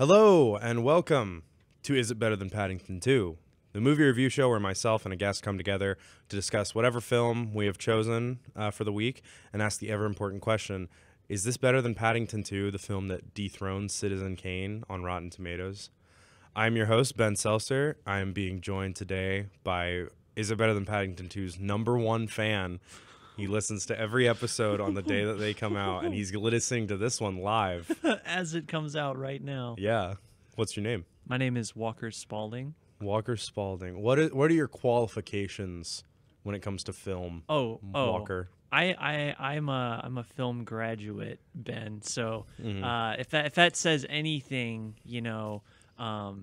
Hello and welcome to Is It Better Than Paddington 2, the movie review show where myself and a guest come together to discuss whatever film we have chosen for the week and ask the ever-important question, is this better than Paddington 2, the film that dethroned Citizen Kane on Rotten Tomatoes? I'm your host, Ben Selsor. I am being joined today by Is It Better Than Paddington 2's #1 fan. He listens to every episode on the day that they come out, and he's listening to this one live. As it comes out right now. Yeah. What's your name? My name is Walker Spaulding. Walker Spaulding. What are your qualifications when it comes to film? Walker. I'm a film graduate, Ben. So if that says anything, I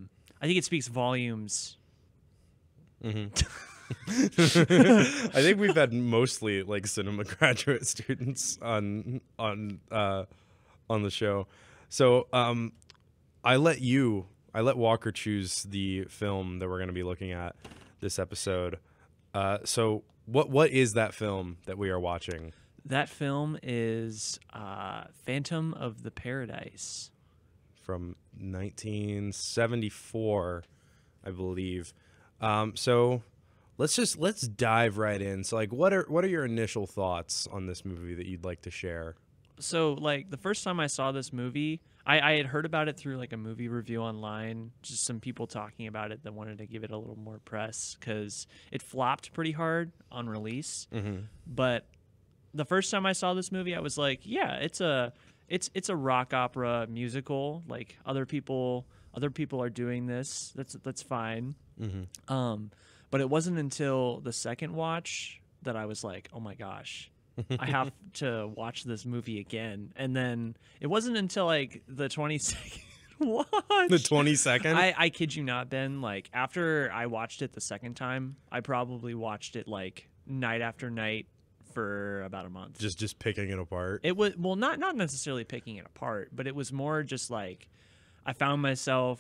think it speaks volumes. I think we've had mostly like cinema graduate students on the show. So I let Walker choose the film that we're going to be looking at this episode. So what is that film that we are watching? That film is Phantom of the Paradise from 1974, I believe. So let's dive right in. So like what are your initial thoughts on this movie that you'd like to share? So like the first time I saw this movie, I had heard about it through like a movie review online, just some people talking about it that wanted to give it a little more press because it flopped pretty hard on release. But the first time I saw this movie, I was like, yeah, it's a rock opera musical. Like other people are doing this. That's fine. But it wasn't until the second watch that I was like, oh my gosh, I have to watch this movie again. And then it wasn't until like the 22nd watch. The 22nd? I kid you not, Ben. Like after I watched it the second time, I probably watched it like night after night for about a month. Just picking it apart? It was, well, not necessarily picking it apart, but it was more just like I found myself,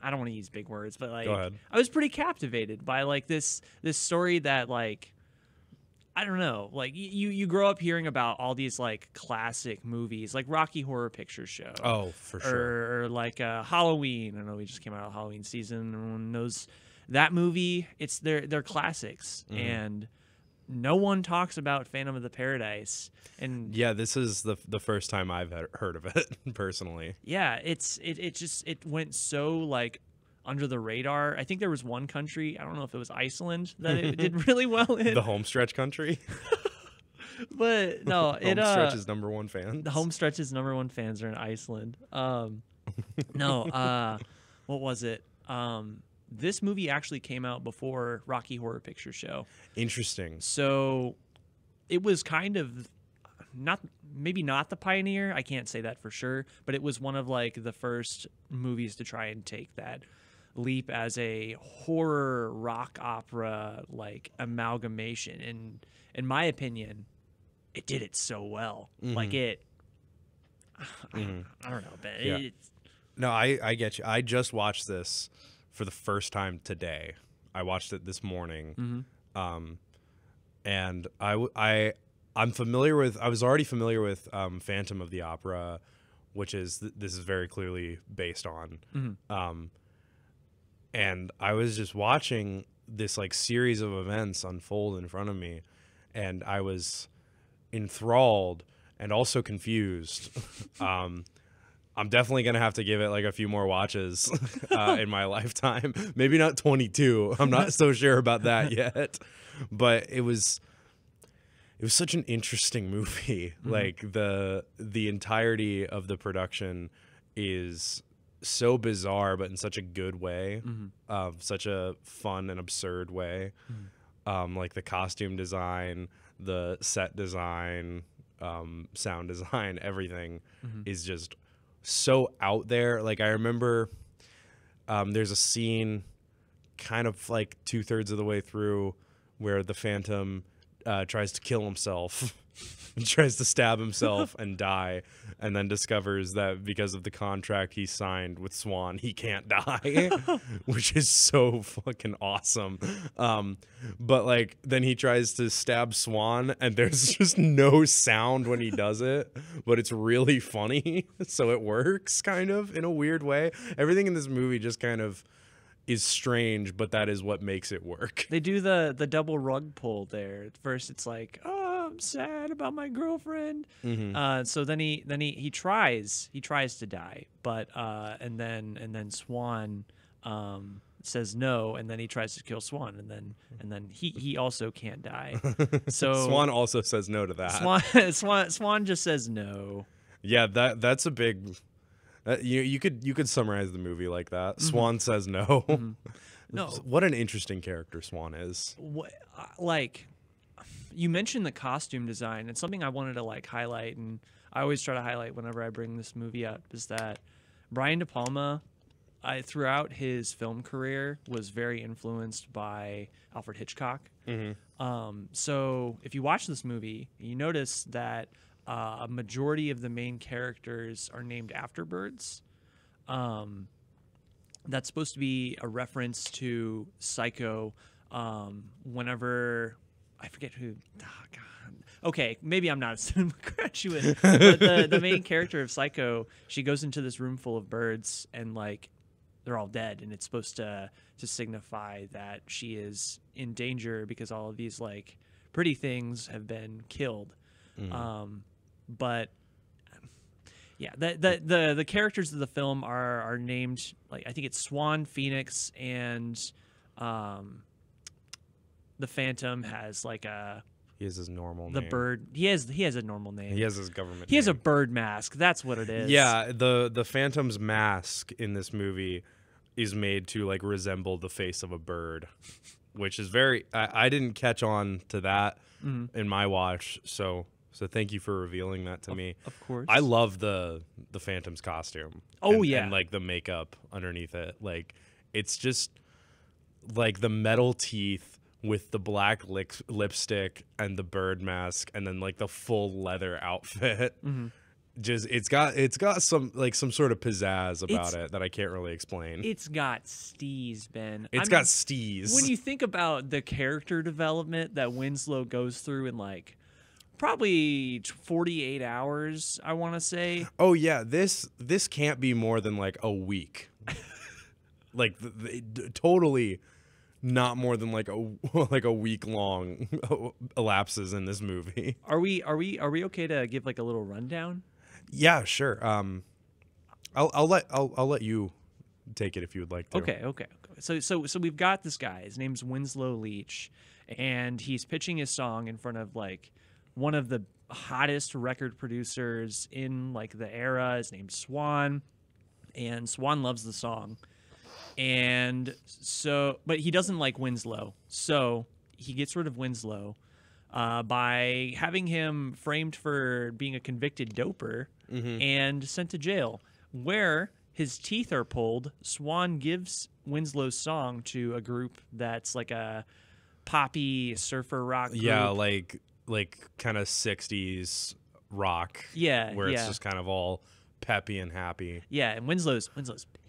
I don't want to use big words, but like Go ahead. I was pretty captivated by like this story that like I don't know, like you grow up hearing about all these like classic movies like Rocky Horror Picture Show. Oh, for sure. Or like Halloween. I know we just came out of Halloween season. Everyone knows that movie. It's they're classics and no one talks about Phantom of the Paradise. And yeah, this is the first time I've heard of it personally. Yeah, it went so like under the radar. I think there was one country, I don't know if it was Iceland, that it did really well in. The homestretch country. But no, Homestretch's #1 fans. The Homestretch's #1 fans are in Iceland. What was it? This movie actually came out before Rocky Horror Picture Show. Interesting. So it was kind of maybe not the pioneer. I can't say that for sure, but it was one of like the first movies to try and take that leap as a horror rock opera like amalgamation. And in my opinion, it did it so well. Like it, I don't know, but yeah. No, I get you. I just watched this for the first time today. I watched it this morning. And I'm familiar with, I was already familiar with Phantom of the Opera, which is, this is very clearly based on. And I was just watching this like series of events unfold in front of me, and I was enthralled and also confused. I'm definitely going to have to give it like a few more watches in my lifetime. Maybe not 22. I'm not so sure about that yet. But it was such an interesting movie. Like the entirety of the production is so bizarre, but in such a good way, such a fun and absurd way. Like the costume design, the set design, sound design, everything is just so out there. Like I remember there's a scene kind of like 2/3 of the way through where the Phantom tries to kill himself He tries to stab himself and die, and then discovers that because of the contract he signed with Swan, he can't die, which is so fucking awesome. But like then he tries to stab Swan, and there's just no sound when he does it, but it's really funny, so it works kind of in a weird way. Everything in this movie just kind of is strange, but that is what makes it work. They do the double rug pull there. At first, it's like, oh, I'm sad about my girlfriend. So then he tries to die, but and then Swan says no, and then he tries to kill Swan, and then he also can't die. So Swan also says no to that. Swan just says no. Yeah, that's a big. You could summarize the movie like that. Swan says no. No, what an interesting character Swan is. Like, you mentioned the costume design, and something I wanted to like highlight, and I always try to highlight whenever I bring this movie up, is that Brian De Palma, throughout his film career, was very influenced by Alfred Hitchcock. So if you watch this movie, you notice that a majority of the main characters are named after birds. That's supposed to be a reference to Psycho. Whenever I forget who. Oh, God. Okay, maybe I'm not a cinema graduate, but the main character of Psycho, she goes into this room full of birds, and like they're all dead, and it's supposed to signify that she is in danger because all of these like pretty things have been killed. But yeah, the characters of the film are named, like, I think it's Swan, Phoenix, and the Phantom has like he has his normal name. The bird, he has a normal name. He has his government He has a name. bird mask. That's what it is. Yeah, the Phantom's mask in this movie is made to like resemble the face of a bird, which is very. I didn't catch on to that in my watch, so thank you for revealing that to me. Of course. I love the Phantom's costume. Oh, yeah. And like the makeup underneath it. Like it's just like the metal teeth with the black lipstick and the bird mask, and then like the full leather outfit. Just it's got some sort of pizzazz about it that I can't really explain. It's got steez, Ben. It's got steez. When you think about the character development that Winslow goes through in like probably 48 hours, I want to say. Oh yeah, this can't be more than like a week. Like totally not more than like a week long elapses in this movie. Are we okay to give like a little rundown? Yeah, sure. I'll let you take it if you would like to. Okay. So we've got this guy. His name's Winslow Leach, and he's pitching his song in front of like one of the hottest record producers in like the era. His name's Swan, and Swan loves the song. And so, but he doesn't like Winslow. So he gets rid of Winslow by having him framed for being a convicted doper and sent to jail, where his teeth are pulled. Swan gives Winslow's song to a group that's like a poppy surfer rock group. Yeah, like kind of 60s rock. Yeah, where it's just kind of all peppy and happy. Yeah, and Winslow's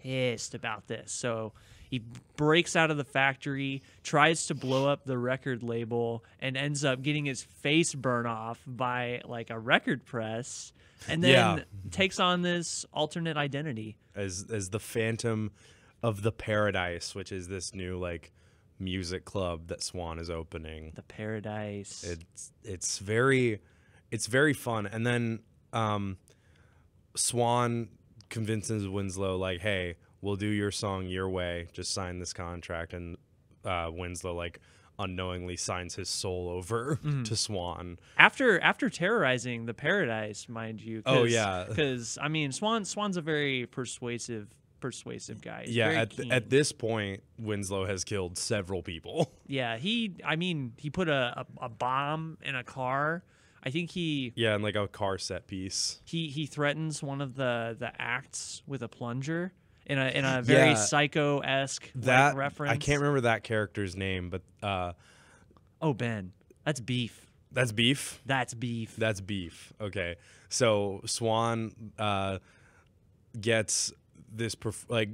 pissed about this. So he breaks out of the factory, tries to blow up the record label, and ends up getting his face burned off by like a record press, and then takes on this alternate identity as the Phantom of the Paradise, which is this new like music club that Swan is opening. The Paradise. It's very fun. And then Swan convinces Winslow like, hey, we'll do your song your way, just sign this contract. And Winslow like unknowingly signs his soul over to Swan after terrorizing the Paradise, mind you. Oh yeah, because I mean Swan's a very persuasive guy. He's at this point Winslow has killed several people. Yeah, he put a bomb in a car. I think and like a car set piece. He threatens one of the acts with a plunger in a very Psycho-esque reference. I can't remember that character's name, but oh, Ben, that's Beef. That's beef. That's beef. That's beef. Okay. So Swan gets this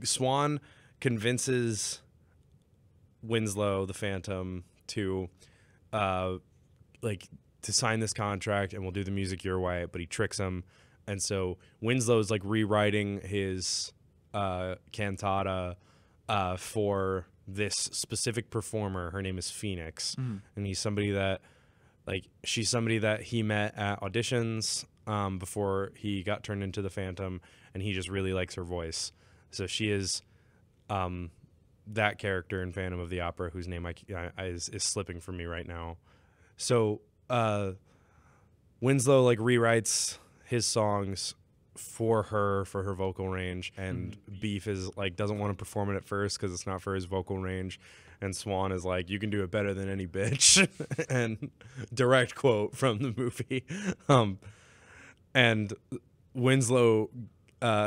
Swan convinces Winslow the Phantom to to sign this contract, and we'll do the music your way, but he tricks him. And so Winslow's like rewriting his cantata for this specific performer. Her name is Phoenix, and he's somebody that she's somebody that he met at auditions before he got turned into the Phantom, and he just really likes her voice. So she is that character in Phantom of the Opera, whose name is slipping from me right now. So Winslow like rewrites his songs for her vocal range, and Beef is like doesn't want to perform it at first because it's not for his vocal range, and Swan is like, you can do it better than any bitch. And direct quote from the movie. And Winslow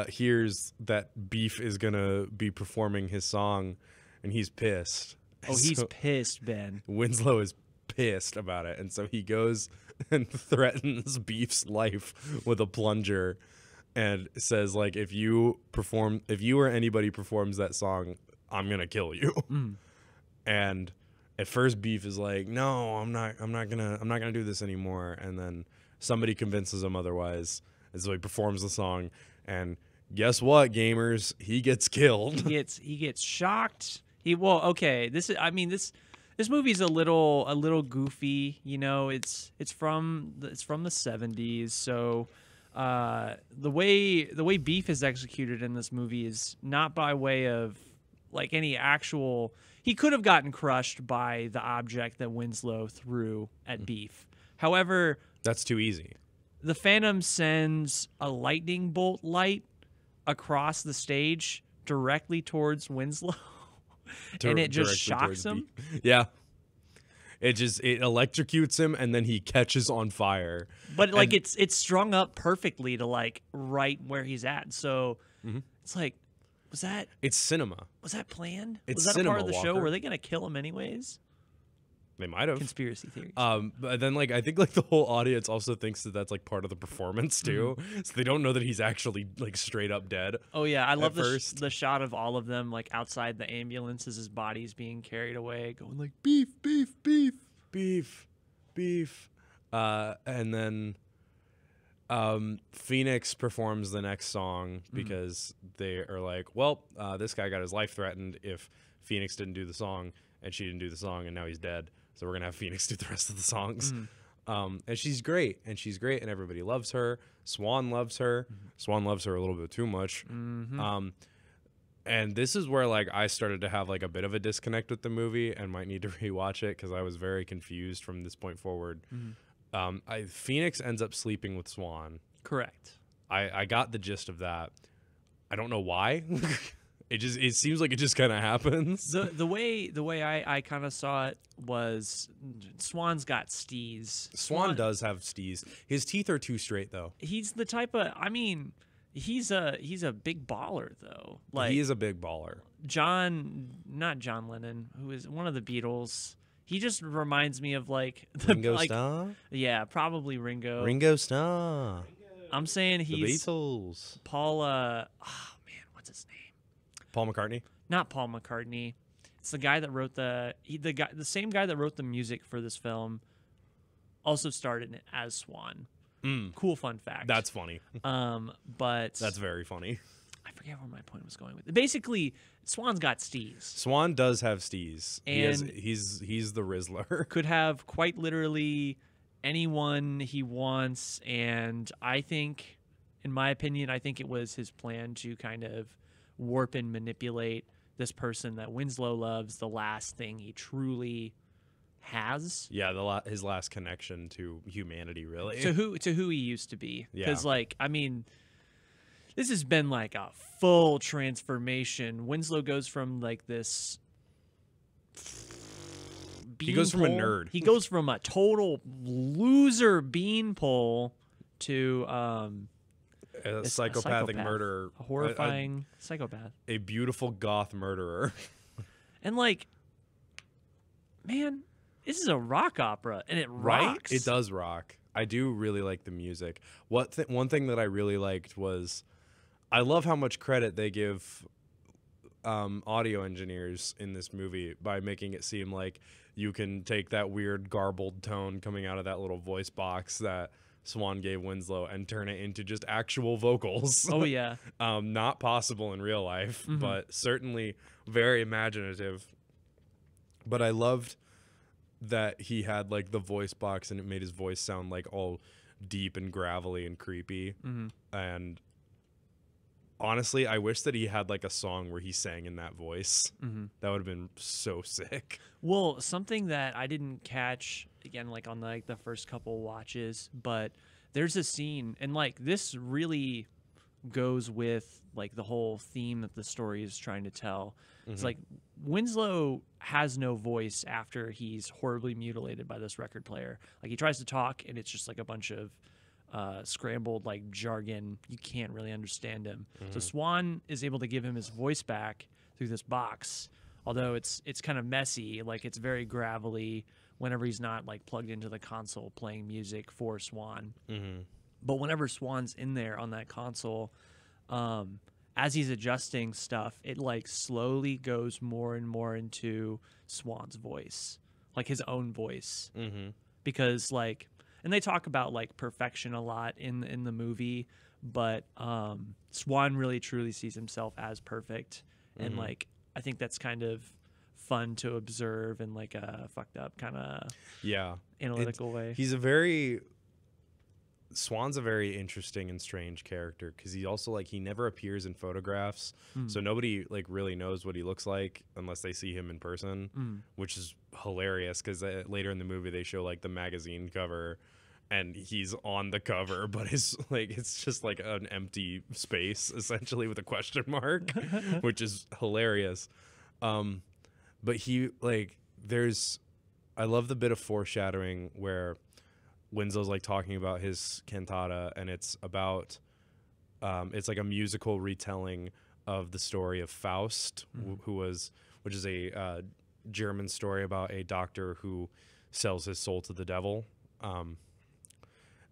hears that Beef is gonna be performing his song, and he's pissed. Oh, he's pissed, Ben. Winslow is pissed about it, and so he goes and threatens Beef's life with a plunger, and says like, if you or anybody performs that song, I'm gonna kill you. And at first Beef is like, no, I'm not gonna do this anymore, and then somebody convinces him otherwise, and so he performs the song, and guess what, gamers, he gets killed. He gets shocked. This movie's a little goofy, you know. It's from the 70s, so the way Beef is executed in this movie is not by way of like any actual. He could have gotten crushed by the object that Winslow threw at Beef. However, that's too easy. The Phantom sends a lightning bolt light across the stage directly towards Winslow. And it just shocks him. Yeah. It electrocutes him, and then he catches on fire. But like it's strung up perfectly to like right where he's at. So it's like, it's cinema. Was that planned? It's was that cinema, a part of the Walker. show? Were they gonna kill him anyways? They might have. Conspiracy theories. But then like I think like the whole audience also thinks that that's like part of the performance too. So they don't know that he's actually like straight up dead. Oh yeah, I love the shot of all of them like outside the ambulance as his body's being carried away, going like beef, beef, beef, beef, beef. And then Phoenix performs the next song because they are like, well, this guy got his life threatened if Phoenix didn't do the song, and she didn't do the song, and now he's dead. So we're gonna have Phoenix do the rest of the songs. And she's great, and everybody loves her. Swan loves her. Swan loves her a little bit too much. And this is where like I started to have like a bit of a disconnect with the movie, and might need to rewatch it because I was very confused from this point forward. Phoenix ends up sleeping with Swan. Correct. I got the gist of that. I don't know why. It seems like it just kind of happens. The way I kind of saw it was Swan's got steez. Swan does have steez. His teeth are too straight though. He's the type of he's a big baller though. Like he is a big baller. Not John Lennon, who is one of the Beatles. He just reminds me of like Ringo Starr. Yeah, probably Ringo. Ringo Starr. I'm saying he's the Beatles. Paul. What's his name? Paul McCartney? Not Paul McCartney. It's the guy that wrote the same guy that wrote the music for this film. Also starred in it as Swan. Cool fun fact. That's funny. But that's very funny. I forget where my point was going with it. Basically, Swan's got steez. Swan does have steez. And he's the Rizzler. Could have quite literally anyone he wants, and I think, in my opinion, it was his plan to kind of warp and manipulate this person that Winslow loves, the last thing he truly has. Yeah, his last connection to humanity, really. To who he used to be. Yeah. Because, like, I mean, this has been like a full transformation. Winslow goes from like this. He goes from a nerd. He goes from a total loser beanpole to a psychopathic murderer, a horrifying psychopath, a beautiful goth murderer. And like, man, this is a rock opera, and it Right? rocks. It does rock. I do really like the music. One thing that I really liked was I love how much credit they give audio engineers in this movie by making it seem like you can take that weird garbled tone coming out of that little voice box that Swan gave Winslow and turn it into just actual vocals. Oh yeah. Not possible in real life, but certainly very imaginative. But I loved that he had like the voice box and it made his voice sound like all deep and gravelly and creepy. And honestly, I wish that he had like a song where he sang in that voice. That would have been so sick. Well, something that I didn't catch again, like on like the first couple watches, but there's a scene, and like this really goes with like the whole theme that the story is trying to tell. It's like Winslow has no voice after he's horribly mutilated by this record player. Like he tries to talk, and it's just like a bunch of scrambled like jargon. You can't really understand him. So Swan is able to give him his voice back through this box, although it's kind of messy. Like it's very gravelly whenever he's not like plugged into the console playing music for Swan. But whenever Swan's in there on that console, as he's adjusting stuff, it like slowly goes more and more into Swan's voice, like his own voice. Because like, and they talk about like perfection a lot in the movie, but Swan really truly sees himself as perfect, and like I think that's kind of fun to observe in like a fucked up kind of analytical way. Swan's a very interesting and strange character because he also like he never appears in photographs, so nobody like really knows what he looks like unless they see him in person, which is hilarious because later in the movie they show like the magazine cover and he's on the cover, but his like it's just like an empty space essentially with a question mark, which is hilarious. But he like I love the bit of foreshadowing where Winslow's like talking about his cantata, and it's about it's like a musical retelling of the story of Faust, which is a German story about a doctor who sells his soul to the devil,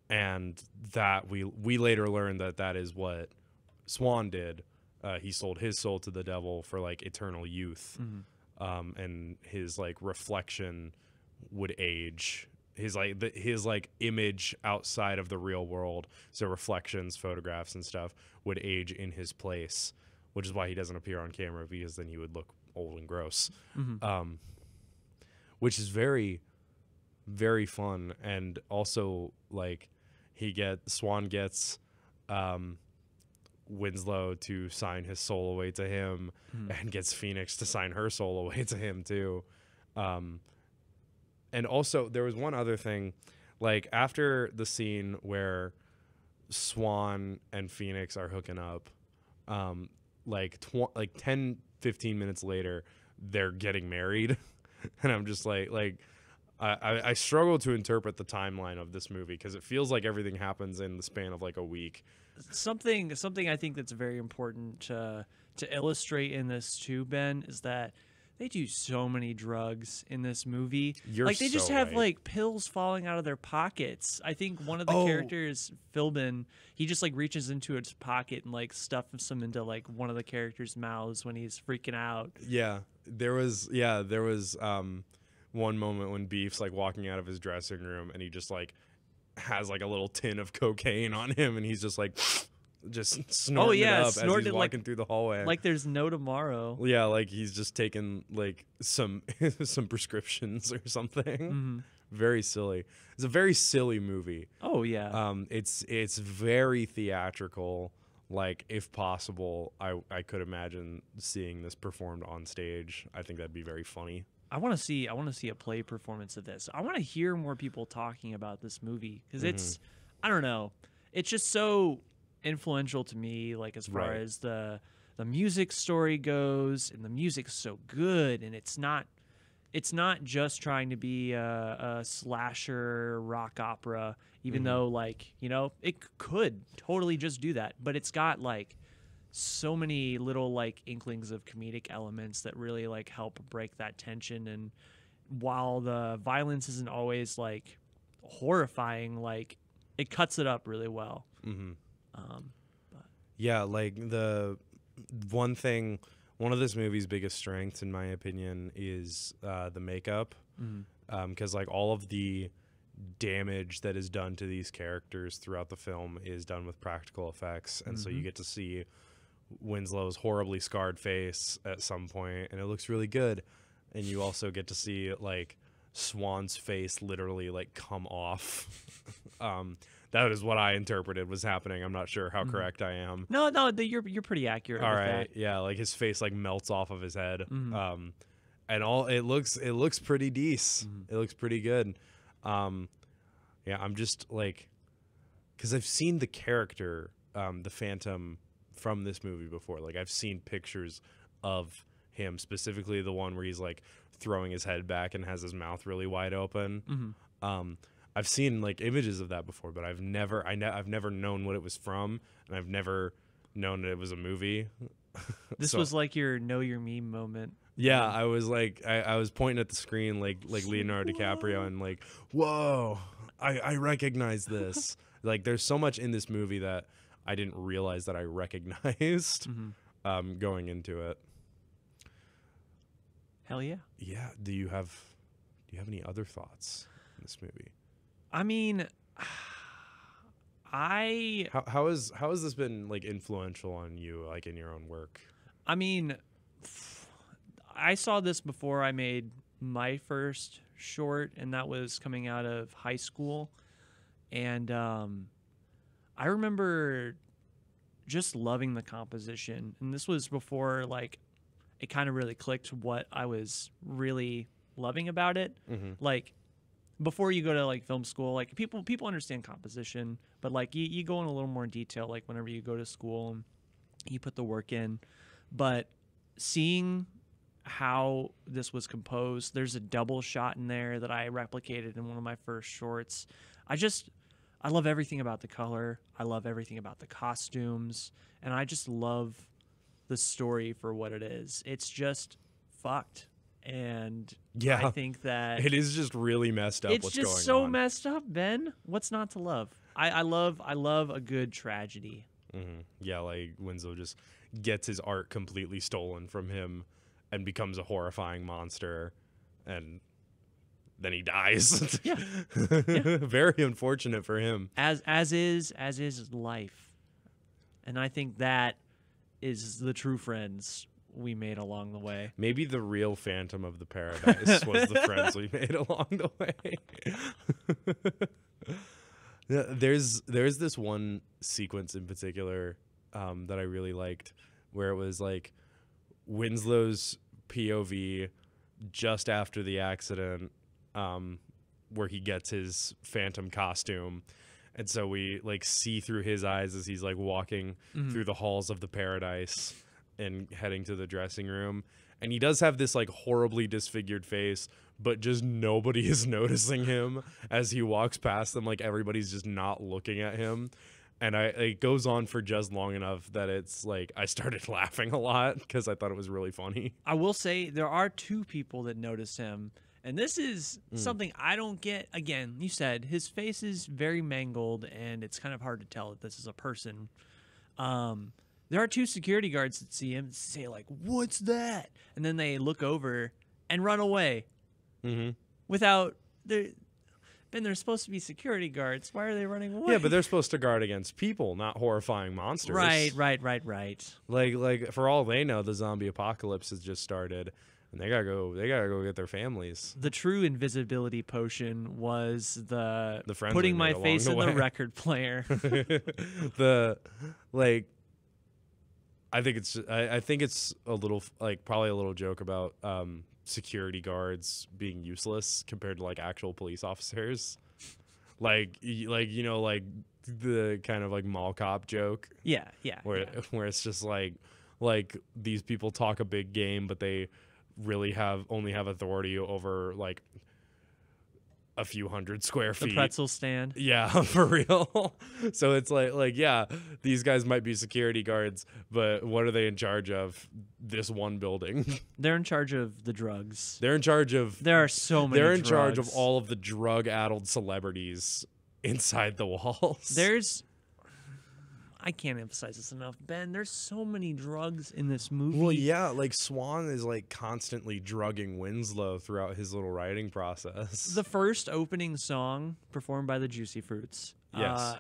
and that we later learned that is what Swan did. He sold his soul to the devil for like eternal youth, and his like reflection would age. His image outside of the real world, so reflections, photographs, and stuff would age in his place, which is why he doesn't appear on camera because then he would look old and gross. Which is very, very fun, and also like Swan gets Winslow to sign his soul away to him, and gets Phoenix to sign her soul away to him too. And also, there was one other thing, like after the scene where Swan and Phoenix are hooking up, like 10, 15 minutes later, they're getting married, and I'm just like I struggle to interpret the timeline of this movie because it feels like everything happens in the span of like a week. Something I think that's very important to illustrate in this too, Ben, is that they do so many drugs in this movie. They just have like pills falling out of their pockets. I think one of the characters, Philbin, he just like reaches into his pocket and like stuffs them into like one of the characters' mouths when he's freaking out. There was one moment when Beef's like walking out of his dressing room and he just like has like a little tin of cocaine on him and he's just like just snorting it up as he's walking through the hallway. Like there's no tomorrow. Yeah, like he's just taking like some prescriptions or something. Very silly. It's a very silly movie. Oh yeah. It's very theatrical. Like if possible, I could imagine seeing this performed on stage. I think that'd be very funny. I want to see a play performance of this. I want to hear more people talking about this movie because it's I don't know. It's just so influential to me, like as far as the music story goes, and the music's so good, and it's not just trying to be a slasher rock opera, even though like it could totally just do that, but it's got like so many little like inklings of comedic elements that really like help break that tension and while the violence isn't always like horrifying, like it cuts it up really well. Mm-hmm. But Yeah, like one of this movie's biggest strengths, in my opinion, is the makeup. Because like all of the damage that is done to these characters throughout the film is done with practical effects, and so you get to see Winslow's horribly scarred face at some point, and it looks really good. And you also get to see like Swan's face literally like come off. That is what I interpreted was happening. I'm not sure how correct I am. no, you're pretty accurate. All with right, that. yeah, like his face like melts off of his head. And all it looks pretty decent. It looks pretty good. Yeah, I'm just like, because I've seen the character, the Phantom, from this movie before. Like I've seen pictures of him, specifically the one where he's like throwing his head back and has his mouth really wide open. I've seen like images of that before, but I've never known what it was from, and I've never known that it was a movie. This was like your know your meme moment. Yeah, I was like, I was pointing at the screen like Leonardo DiCaprio, and like, whoa, I recognize this. Like, there's so much in this movie that I didn't realize that I recognized going into it. Hell yeah. Yeah. Do you have any other thoughts in this movie? I mean, How has this been like influential on you, like in your own work? I mean, I saw this before I made my first short, and that was coming out of high school. And I remember just loving the composition. And this was before like it kind of really clicked what I was really loving about it. Like before you go to like film school, like people understand composition, but like you go in a little more detail like whenever you go to school and you put the work in. But seeing how this was composed, there's a double shot in there that I replicated in one of my first shorts. I love everything about the color. I love everything about the costumes, and I just love the story for what it is. It's just fucked. And Yeah, I think that it is just really messed up. it's what's just going so on. messed up, Ben. What's not to love? I love a good tragedy. Yeah, like Winslow just gets his art completely stolen from him and becomes a horrifying monster, and then he dies. Yeah. Very unfortunate for him. As is life. And I think that is the true friends we made along the way. Maybe the real Phantom of the Paradise was the friends we made along the way. Yeah, there's this one sequence in particular that I really liked, where it was like Winslow's POV just after the accident, where he gets his Phantom costume. And so we like see through his eyes as he's like walking through the halls of the Paradise and heading to the dressing room. And he does have this like horribly disfigured face, but just nobody is noticing him as he walks past them. Like everybody's just not looking at him. And it goes on for just long enough that it's like I started laughing a lot because I thought it was really funny. I will say there are two people that notice him. And this is something I don't get. Again, you said his face is very mangled, and it's kind of hard to tell that this is a person. There are two security guards that see him and say, like, what's that? And then they look over and run away without... Ben, they're supposed to be security guards. Why are they running away? Yeah, but they're supposed to guard against people, not horrifying monsters. Right. Like for all they know, the zombie apocalypse has just started. And they gotta go get their families. The true invisibility potion was the friends putting we my made along face the in way. the record player. I think it's a little like probably a little joke about security guards being useless compared to like actual police officers. like the kind of like mall cop joke. Yeah. Where it's just like these people talk a big game, but they really only have authority over like a few hundred square The feet. pretzel stand. Yeah, for real. So it's like, yeah, these guys might be security guards, but what are they in charge of? This one building. They're in charge of the drugs. They're in charge of. There are so many. They're in drugs. charge of all of the drug-addled celebrities inside the walls. I can't emphasize this enough, Ben. There's so many drugs in this movie. Well, yeah, like Swan is like constantly drugging Winslow throughout his little writing process. The first opening song performed by the Juicy Fruits. Yes.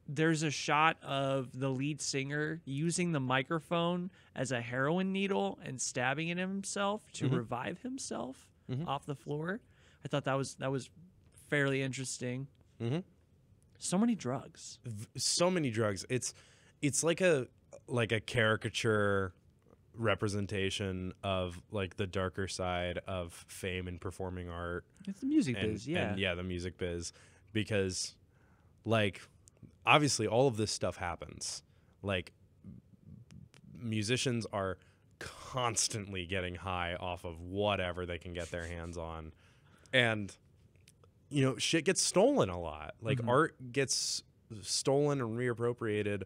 There's a shot of the lead singer using the microphone as a heroin needle and stabbing it himself to revive himself off the floor. I thought that was fairly interesting. So many drugs. So many drugs. It's like a caricature representation of like the darker side of fame and performing art. It's the music biz, yeah. And yeah, the music biz. Because like obviously all of this stuff happens. Like musicians are constantly getting high off of whatever they can get their hands on. And you know, shit gets stolen a lot. Like art gets stolen and reappropriated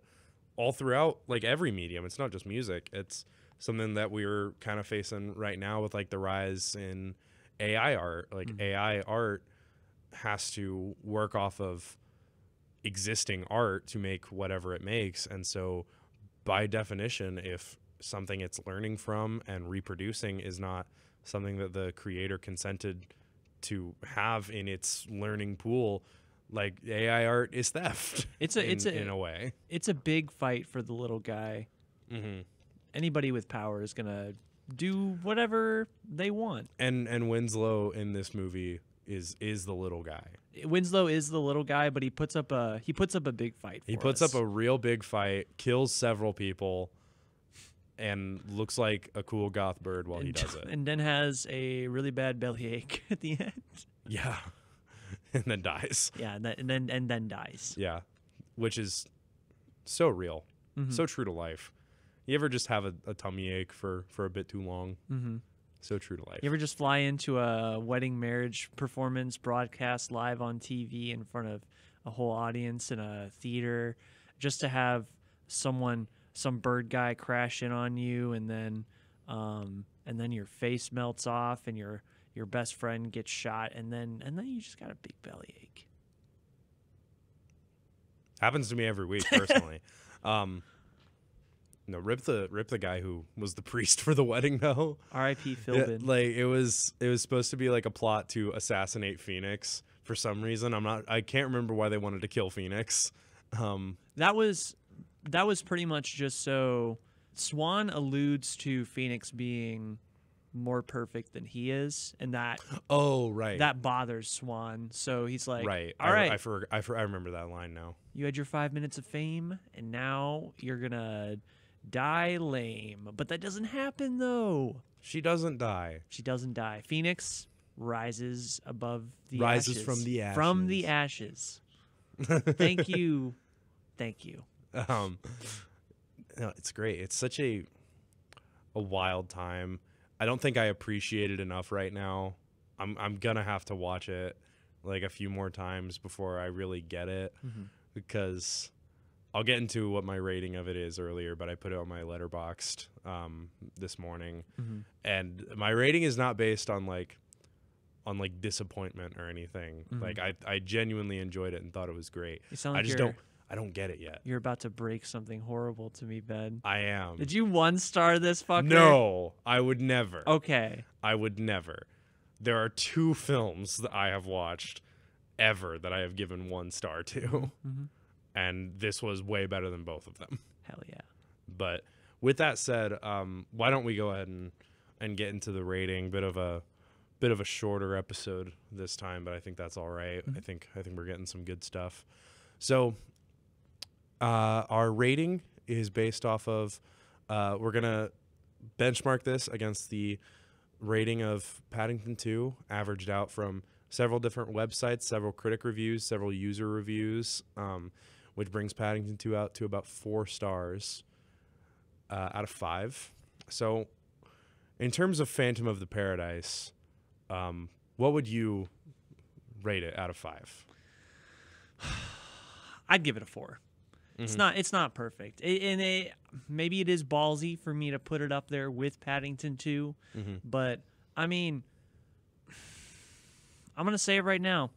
all throughout like every medium. It's not just music. It's something that we're kind of facing right now with like the rise in AI art. Like AI art has to work off of existing art to make whatever it makes. And so by definition, if something it's learning from and reproducing is not something that the creator consented to have in its learning pool, like AI art is theft. In a way. It's a big fight for the little guy. Anybody with power is gonna do whatever they want. And Winslow in this movie is the little guy. Winslow is the little guy, but he puts up a big fight. He puts up a real big fight, kills several people, and looks like a cool goth bird while he does it. And then has a really bad bellyache at the end. Yeah. And then dies. Yeah, and then dies. Yeah. Which is so real. So true to life. You ever just have a tummy ache for a bit too long? So true to life. You ever just fly into a wedding marriage performance broadcast live on TV in front of a whole audience in a theater just to have some bird guy crash in on you, and then your face melts off and your best friend gets shot, and then you just got a big bellyache. Happens to me every week personally. No, rip the guy who was the priest for the wedding though. R.I.P. Philbin. Like it was supposed to be like a plot to assassinate Phoenix for some reason. I can't remember why they wanted to kill Phoenix. That was pretty much just so Swan alludes to Phoenix being more perfect than he is, and that that bothers Swan. So he's like, right, all right, I remember that line now. You had your 5 minutes of fame, and now you're gonna die lame. But that doesn't happen though. She doesn't die. She doesn't die. Phoenix rises above the rises ashes. From the ashes. From the ashes. Thank you. Thank you. No, it's great. It's such a wild time. I don't think I appreciate it enough right now. I'm gonna have to watch it like a few more times before I really get it, because I'll get into what my rating of it is earlier, but I put it on my Letterboxd this morning, and my rating is not based on like disappointment or anything. Like I genuinely enjoyed it and thought it was great. I don't get it yet. You're about to break something horrible to me, Ben. I am. Did you 1-star this fucker? No, I would never. Okay. I would never. There are 2 films that I have watched ever that I have given 1 star to. And this was way better than both of them. Hell yeah. But with that said, why don't we go ahead and get into the rating? Bit of a shorter episode this time, but I think that's all right. I think we're getting some good stuff. So our rating is based off of we're gonna benchmark this against the rating of Paddington 2, averaged out from several different websites, several critic reviews, several user reviews, which brings Paddington 2 out to about 4 stars out of 5. So in terms of Phantom of the Paradise, what would you rate it out of 5? I'd give it a 4. It's not perfect. Maybe it is ballsy for me to put it up there with Paddington 2, but I mean, I'm going to say it right now.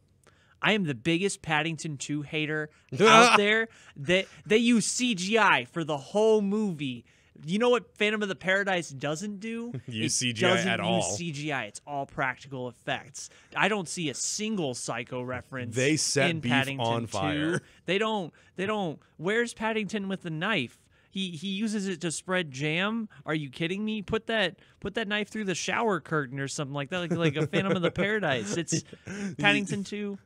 I am the biggest Paddington 2 hater out there. They use CGI for the whole movie. You know what Phantom of the Paradise doesn't do? Use CGI at all. Doesn't use CGI. It's all practical effects. I don't see a single Psycho reference. They set in beef Paddington on 2. fire. They don't. Where's Paddington with the knife? He uses it to spread jam. Are you kidding me? Put that knife through the shower curtain or something like that, like a Phantom of the Paradise. It's Paddington 2,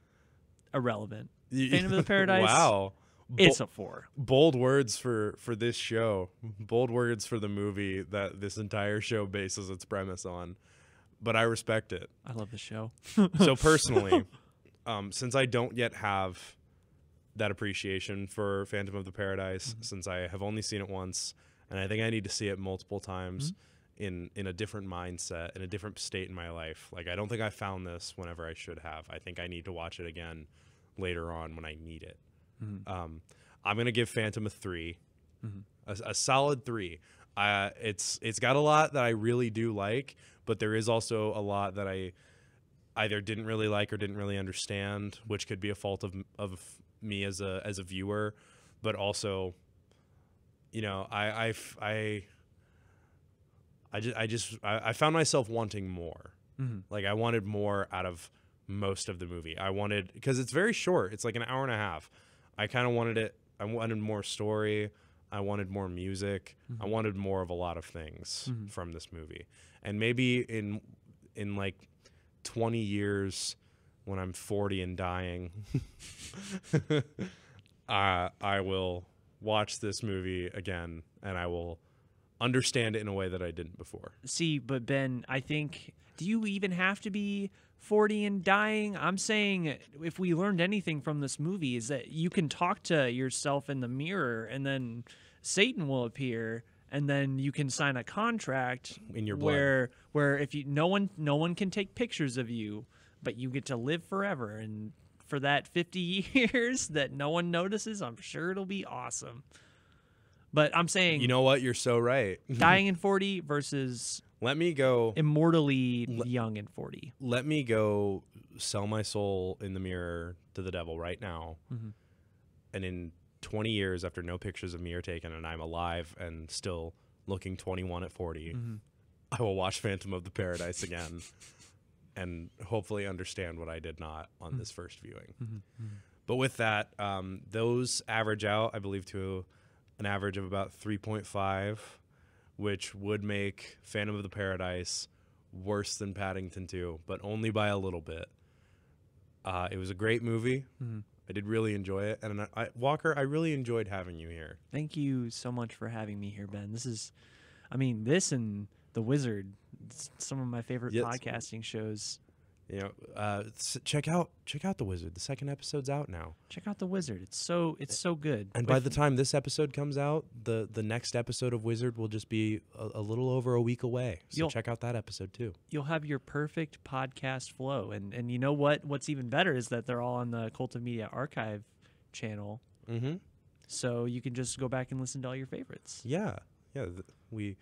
irrelevant. Phantom of the Paradise. Wow. It's a 4. Bold words for this show. Bold words for the movie that this entire show bases its premise on. But I respect it. I love the show. So personally, since I don't yet have that appreciation for Phantom of the Paradise, since I have only seen it once, and I think I need to see it multiple times in a different mindset, in a different state in my life. Like, I don't think I found this whenever I should have. I think I need to watch it again later on when I need it. I'm gonna give Phantom a 3, a solid 3. It's got a lot that I really do like, but there is also a lot that I either didn't really like or didn't really understand, which could be a fault of me as a viewer, but also, you know, I found myself wanting more. Like, I wanted more out of most of the movie. I wanted, because it's very short. It's like an hour and a half. I kind of wanted it. I wanted more story. I wanted more music. I wanted more of a lot of things from this movie. And maybe in like 20 years, when I'm 40 and dying, I will watch this movie again, and I will understand it in a way that I didn't before. See, but Ben, I think, do you even have to be 40 and dying? I'm saying, if we learned anything from this movie, is that you can talk to yourself in the mirror, and then Satan will appear, and then you can sign a contract in your blood, where if you no one can take pictures of you, but you get to live forever, and for that 50 years that no one notices, I'm sure it'll be awesome. But I'm saying, you know what? You're so right. dying in 40 versus let me go immortally young in 40. Let me go sell my soul in the mirror to the devil right now. And in 20 years, after no pictures of me are taken and I'm alive and still looking 21 at 40, I will watch Phantom of the Paradise again and hopefully understand what I did not on this first viewing. But with that, those average out, I believe, to an average of about 3.5, which would make Phantom of the Paradise worse than Paddington 2, but only by a little bit. It was a great movie. I did really enjoy it. And Walker, I really enjoyed having you here. Thank you so much for having me here, Ben. This and The Wizard, some of my favorite podcasting shows. You know, check out The Wizard. The second episode's out now. Check out The Wizard. It's so good. And by the time this episode comes out, the next episode of Wizard will just be a little over a week away. So check out that episode too. You'll have your perfect podcast flow. And you know what? What's even better is that they're all on the Cult of Media Archive channel. So you can just go back and listen to all your favorites. Yeah. We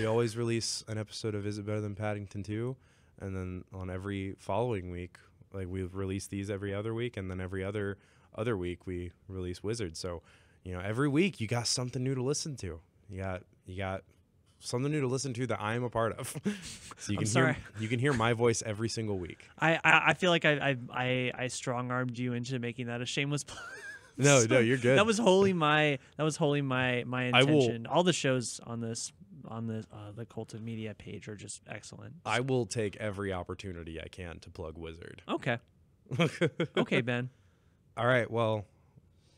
always release an episode of Is It Better Than Paddington 2? And then on every following week, like, we release these every other week, and then every other week we release Wizard. So, you know, every week you got something new to listen to. You got something new to listen to that I am a part of. So you can hear my voice every single week. I feel like I strong-armed you into making that a shameless plug. No, you're good. That was wholly my intention. All the shows on the Cult of Media page are just excellent. I will take every opportunity I can to plug Wizard. Okay. Okay, Ben. All right. Well,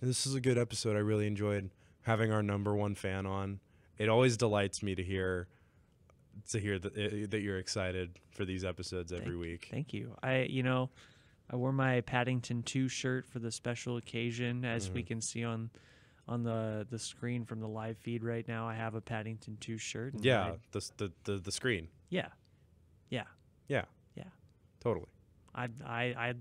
this is a good episode. I really enjoyed having our #1 fan on. It always delights me to hear that you're excited for these episodes every week. Thank you. I wore my Paddington 2 shirt for the special occasion, as we can see on the screen from the live feed right now. I have a Paddington 2 shirt. Yeah, the screen. Yeah. Totally. I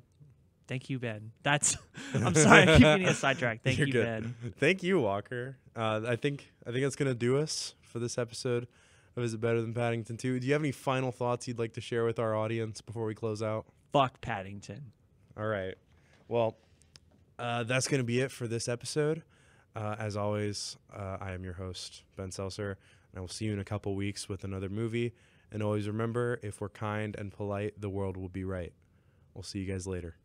Thank you, Ben. That's. I'm sorry, I keep getting a sidetrack. Thank You're you, good. Ben. Thank you, Walker. I think that's gonna do us for this episode of Is It Better Than Paddington 2? Do you have any final thoughts you'd like to share with our audience before we close out? Fuck Paddington. All right. Well, that's gonna be it for this episode. As always, I am your host, Ben Selsor, and I will see you in a couple weeks with another movie. And always remember, if we're kind and polite, the world will be right. We'll see you guys later.